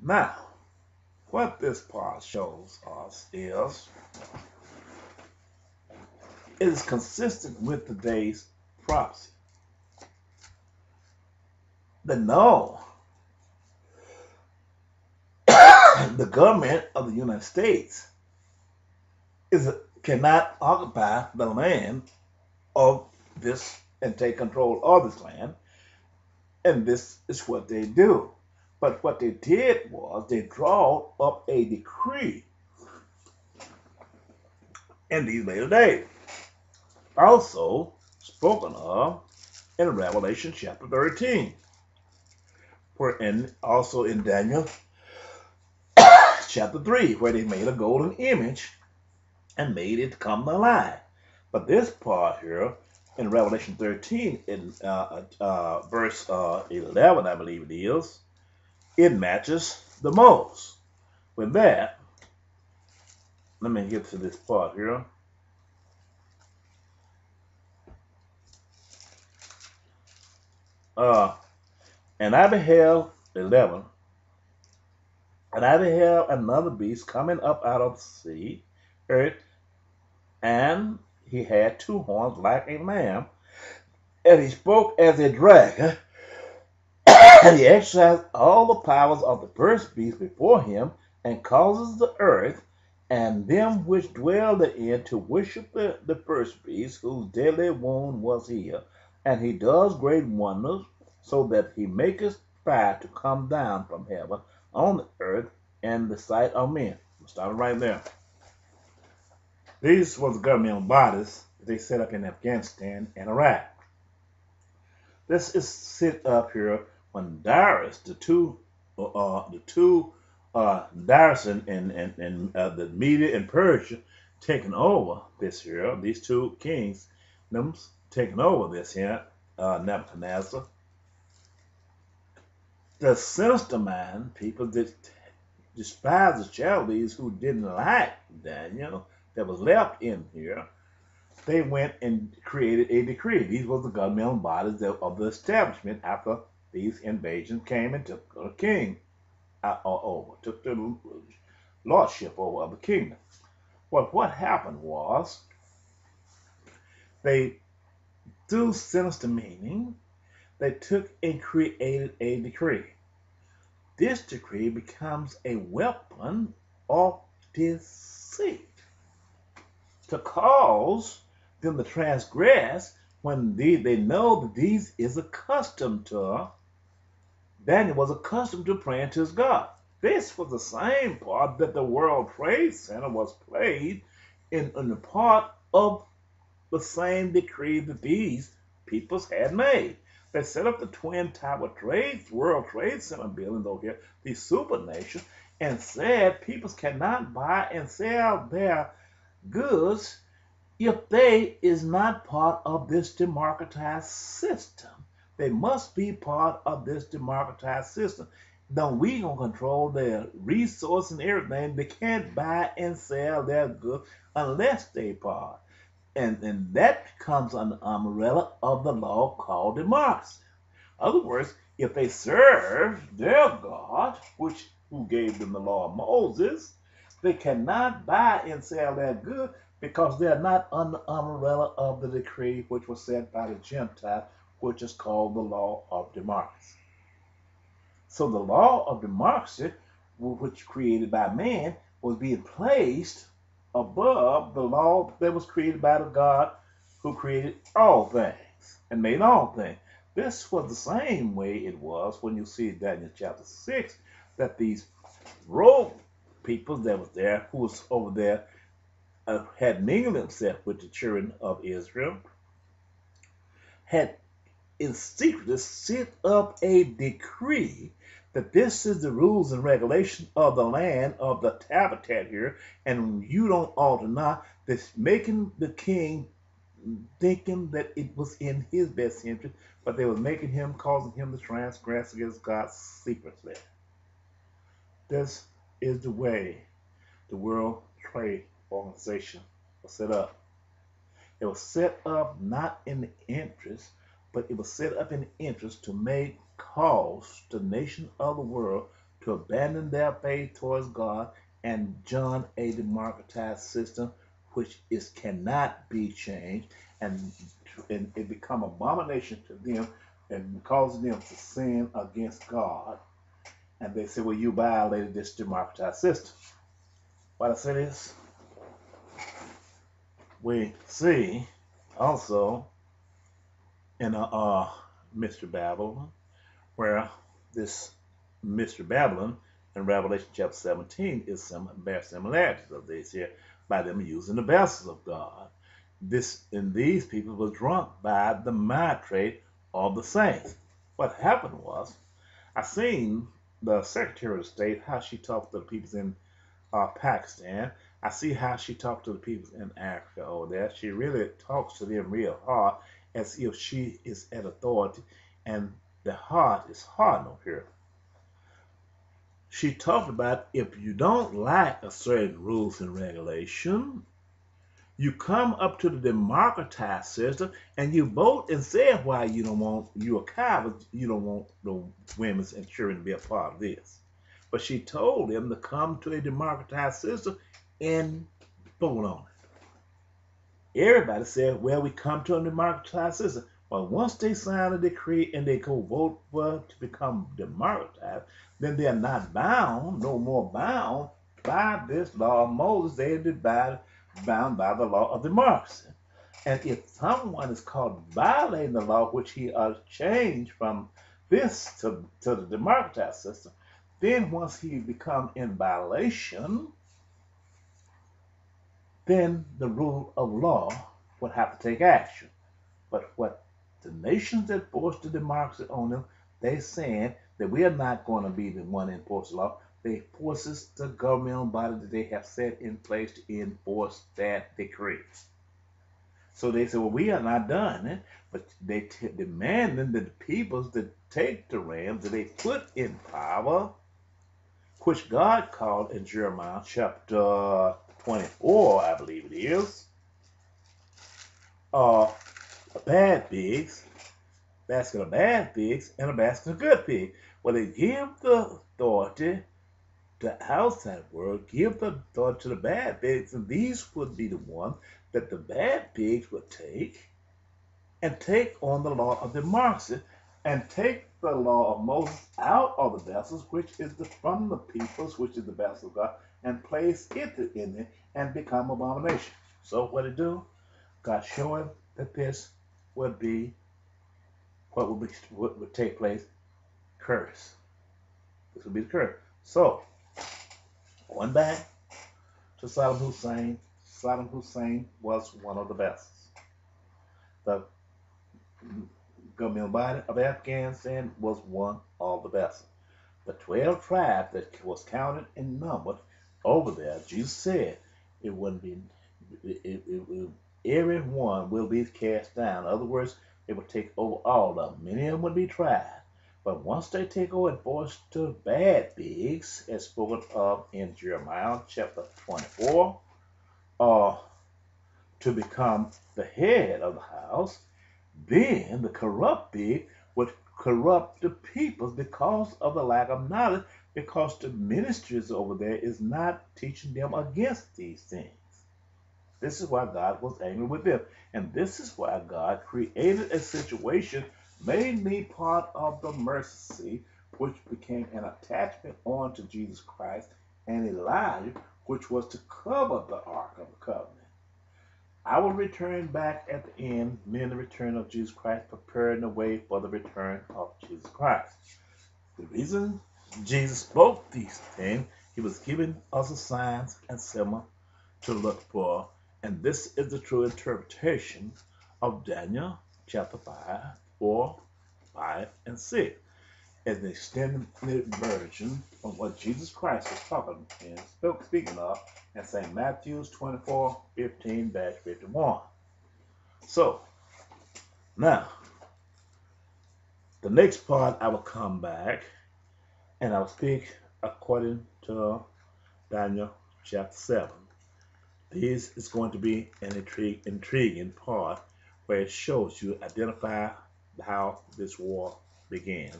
Now, what this part shows us is it is consistent with today's prophecy. The no, the government of the United States is cannot occupy the land of this and take control of this land, and this is what they do. But what they did was they draw up a decree in these later days, also spoken of in Revelation chapter 13, and also in Daniel chapter 3, where they made a golden image and made it come alive. But this part here in Revelation 13, in verse 11, I believe it is, it matches the most. With that, let me get to this part here. And I beheld 11, and I beheld another beast coming up out of the sea, earth, and he had two horns like a lamb, and he spoke as a dragon, and he exercised all the powers of the first beast before him, and causes the earth and them which dwell therein to worship the first beast, whose deadly wound was healed. And he does great wonders, so that he maketh fire to come down from heaven on the earth and the sight of men. Stop it right there. These were the governmental bodies that they set up in Afghanistan and Iraq. This is set up here when Darius, the two Darius and the Media and Persia taking over this here. These two kings, them taking over this here. Nebuchadnezzar. The sinister mind, people that despise the Chaldees who didn't like Daniel, that was left in here, they went and created a decree. These were the governmental bodies of the establishment after these invasions came and took the king over, took the lordship over of the kingdom. Well, what happened was they, through sinister meaning, they took and created a decree. This decree becomes a weapon of deceit to cause them to transgress when they know that these is accustomed to. Daniel was accustomed to praying to his God. This was the same part that the World Trade Center was played in the part of the same decree that these peoples had made. They set up the Twin Tower World Trade Center buildings over here, these super nations, and said peoples cannot buy and sell their goods if they is not part of this democratized system. They must be part of this democratized system. Now we gonna control their resources and everything. They can't buy and sell their goods unless they part. And that comes under the umbrella of the law called democracy. In other words, if they serve their God, who gave them the law of Moses, they cannot buy and sell their goods because they're not under the umbrella of the decree which was set by the Gentiles, which is called the law of democracy. So the law of democracy, which created by man, was being placed above the law that was created by the God who created all things and made all things. This was the same way it was when you see Daniel chapter 6, that these rogue people that was there, who was over there, had mingled themselves with the children of Israel, had in secret set up a decree that this is the rules and regulations of the land of the habitat here, and you don't alter not. This making the king thinking that it was in his best interest, but they were making him, causing him to transgress against God secretly. This is the way the World Trade Organization was set up. It was set up not in the interest, but it was set up in the interest to cause the nation of the world to abandon their faith towards God and join a democratized system which cannot be changed, and it become abomination to them and causes them to sin against God. And they say, well, you violated this democratized system. Why I say this? We see also in Mr. Babylon, where this Mr. Babylon in Revelation chapter 17 is some bare similarities of this here by them using the vessels of God. These people were drunk by the mitrate of the saints. What happened was, I seen the Secretary of State, how she talked to the people in Pakistan. I see how she talked to the people in Africa over there. She really talks to them real hard as if she is at authority, and the heart is hardened over here. She talked about if you don't like a certain rules and regulation, you come up to the democratized system and you vote and say why you don't want, you're a coward, you don't want the women's and children to be a part of this. But she told them to come to a democratized system and vote on it. Everybody said, well, we come to a democratized system. Well, once they sign a decree and they go vote for it to become democratized, then they're not bound, no more bound by this law of Moses. They are bound by the law of democracy. And if someone is caught violating the law, which he changed from this to the democratized system, then once he become in violation, then the rule of law would have to take action. But what the nations that forced the democracy on them, they saying that we are not going to be the one enforcing law. They forces the governmental body that they have set in place to enforce that decree. So they say, well, we are not done it, but they demanding that the peoples that take the rams that they put in power, which God called in Jeremiah chapter 24, I believe it is, bad pigs, basket of bad pigs, and a basket of good pigs. Well, they give the authority to the outside world, give the authority to the bad pigs, and these would be the ones that the bad pigs would take on the law of democracy and take the law of Moses out of the vessels, which is from the peoples, which is the vessel of God, and place it in it and become abomination. So what it do? God showing that this would be what would take place, curse. This would be the curse. So, going back to Saddam Hussein was one of the vessels. The governmental body of Afghanistan was one of the vessels. The 12 tribes that was counted and numbered over there, Jesus said it wouldn't be, every one will be cast down. In other words, it would take over all of them. Many of them would be tried. But once they take over and force to bad pigs, as spoken of in Jeremiah chapter 24, to become the head of the house, then the corrupt pig would corrupt the people because of the lack of knowledge, because the ministries over there is not teaching them against these things. This is why God was angry with them. And this is why God created a situation, made me part of the mercy seat, which became an attachment on to Jesus Christ and Elijah, which was to cover the Ark of the Covenant. I will return back at the end, meaning the return of Jesus Christ, preparing the way for the return of Jesus Christ. The reason Jesus spoke these things, he was giving us a signs and symbol to look for. And this is the true interpretation of Daniel chapter 5, 4, 5, and 6. As an extended version of what Jesus Christ was talking and speaking of in St. Matthew's 24, 15-51. So, now, the next part I will come back and I will speak according to Daniel chapter 7. This is going to be an intriguing part where it shows you, identify how this war began.